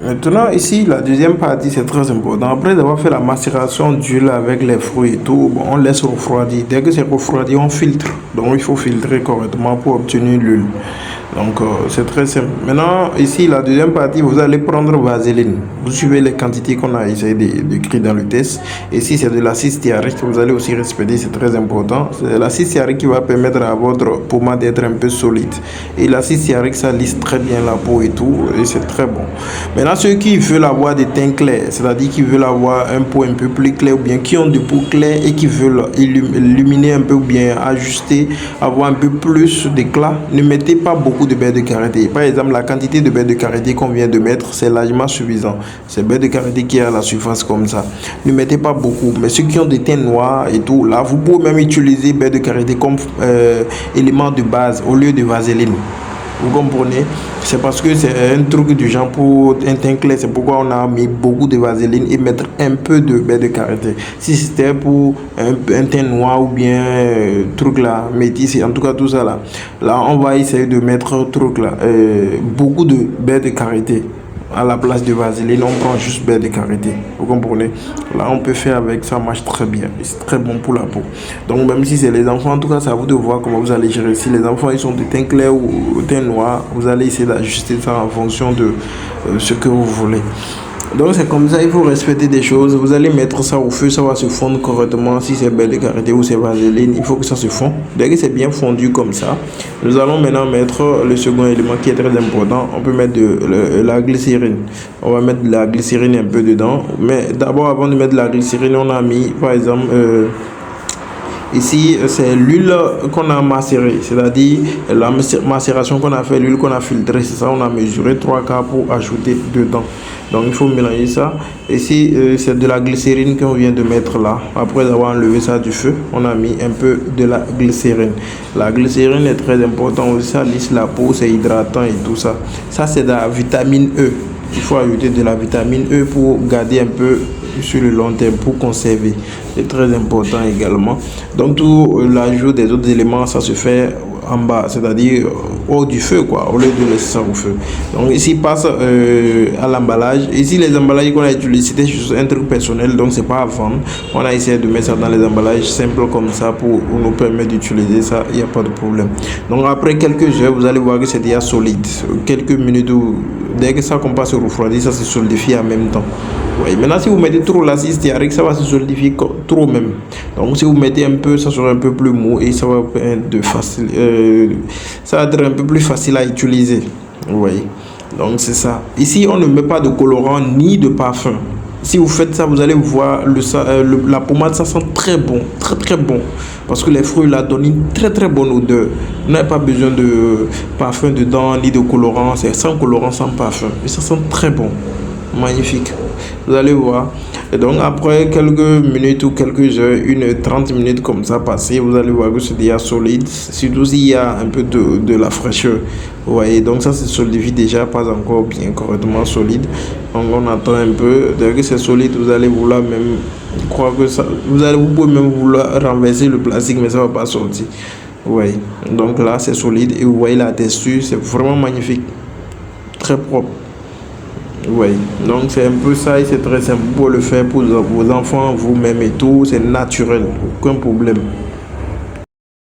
Maintenant, ici, la deuxième partie, c'est très important. Après avoir fait la macération d'huile avec les fruits et tout, bon, on laisse refroidir. Dès que c'est refroidi, on filtre. Donc, il faut filtrer correctement pour obtenir l'huile. Donc, c'est très simple. Maintenant, ici, la deuxième partie, vous allez prendre vaseline. Vous suivez les quantités qu'on a essayé d'écrire dans le test. Et si c'est de l'acide stéarique, vous allez aussi respecter, c'est très important. C'est l'acide stéarique qui va permettre à votre pommade d'être un peu solide. Et l'acide stéarique, ça lisse très bien la peau et tout. Et c'est très bon. Maintenant, ceux qui veulent avoir des teints clairs, c'est-à-dire qui veulent avoir un peau un peu plus clair, ou bien qui ont des peaux claires et qui veulent illuminer un peu, ou bien ajuster, avoir un peu plus d'éclat, ne mettez pas beaucoup de beurre de karité. Par exemple, la quantité de beurre de karité qu'on vient de mettre, c'est largement suffisant. C'est beurre de karité qui est à la surface comme ça. Ne mettez pas beaucoup. Mais ceux qui ont des teints noirs et tout, là, vous pouvez même utiliser beurre de karité comme élément de base au lieu de vaseline. Vous comprenez? C'est parce que c'est un truc du genre pour un teint clair. C'est pourquoi on a mis beaucoup de vaseline et mettre un peu de beurre de karité. Si c'était pour un teint noir ou bien truc là, métis, en tout cas tout ça là. Là, on va essayer de mettre truc là, beaucoup de beurre de karité. À la place de vaseline, on prend juste beurre de karité. Vous comprenez? Là, on peut faire avec, ça marche très bien. C'est très bon pour la peau. Donc, même si c'est les enfants, en tout cas, c'est à vous de voir comment vous allez gérer. Si les enfants, ils sont de teint clair ou teint noir, vous allez essayer d'ajuster ça en fonction de ce que vous voulez. Donc c'est comme ça, il faut respecter des choses. Vous allez mettre ça au feu, ça va se fondre correctement. Si c'est beurre de karité ou c'est vaseline, il faut que ça se fonde. Dès que c'est bien fondu comme ça, nous allons maintenant mettre le second élément qui est très important. On peut mettre de la glycérine. On va mettre de la glycérine un peu dedans. Mais d'abord, avant de mettre de la glycérine, on a mis par exemple... ici, c'est l'huile qu'on a macérée, c'est-à-dire la macération qu'on a fait, l'huile qu'on a filtrée, c'est ça, on a mesuré 3 quarts pour ajouter dedans. Donc il faut mélanger ça. Ici, c'est de la glycérine qu'on vient de mettre là. Après avoir enlevé ça du feu, on a mis un peu de la glycérine. La glycérine est très importante aussi, ça lisse la peau, c'est hydratant et tout ça. Ça, c'est de la vitamine E. Il faut ajouter de la vitamine E pour garder un peu sur le long terme, pour conserver. C'est très important également. Donc tout l'ajout des autres éléments, ça se fait en bas, c'est-à-dire au du feu, quoi, au lieu de laisser ça au feu. Donc ici passe à l'emballage. Ici les emballages qu'on a utilisés, c'était juste un truc personnel, donc c'est pas à vendre. On a essayé de mettre ça dans les emballages simples comme ça pour nous permettre d'utiliser ça, il n'y a pas de problème. Donc après quelques heures, vous allez voir que c'est déjà solide. Quelques minutes, dès que ça commence à se refroidir, ça se solidifie en même temps. Oui. Maintenant, si vous mettez trop l'acide stéarique, ça va se solidifier trop même. Donc, si vous mettez un peu, ça sera un peu plus mou et ça va être ça va être un peu plus facile à utiliser. Oui. Donc, c'est ça. Ici, on ne met pas de colorant ni de parfum. Si vous faites ça, vous allez voir la pommade, ça sent très bon, très très bon. Parce que les fruits là donnent une très très bonne odeur. Vous n'avez pas besoin de parfum dedans, ni de colorant. C'est sans colorant, sans parfum. Et ça sent très bon. Magnifique. Vous allez voir. Et donc après quelques minutes ou quelques heures, 30 minutes comme ça passé, vous allez voir que c'est déjà solide. Surtout s'il y a un peu de la fraîcheur. Vous voyez, donc ça se solidifie déjà, pas encore bien correctement solide. Donc on attend un peu. Dès que c'est solide, vous allez vouloir même croire que ça. Vous pouvez même vouloir renverser le plastique, mais ça ne va pas sortir. Oui. Donc là c'est solide et vous voyez la texture, c'est vraiment magnifique. Très propre. Oui, donc c'est un peu ça et c'est très simple pour le faire pour vos enfants, vous-même et tout, c'est naturel, aucun problème.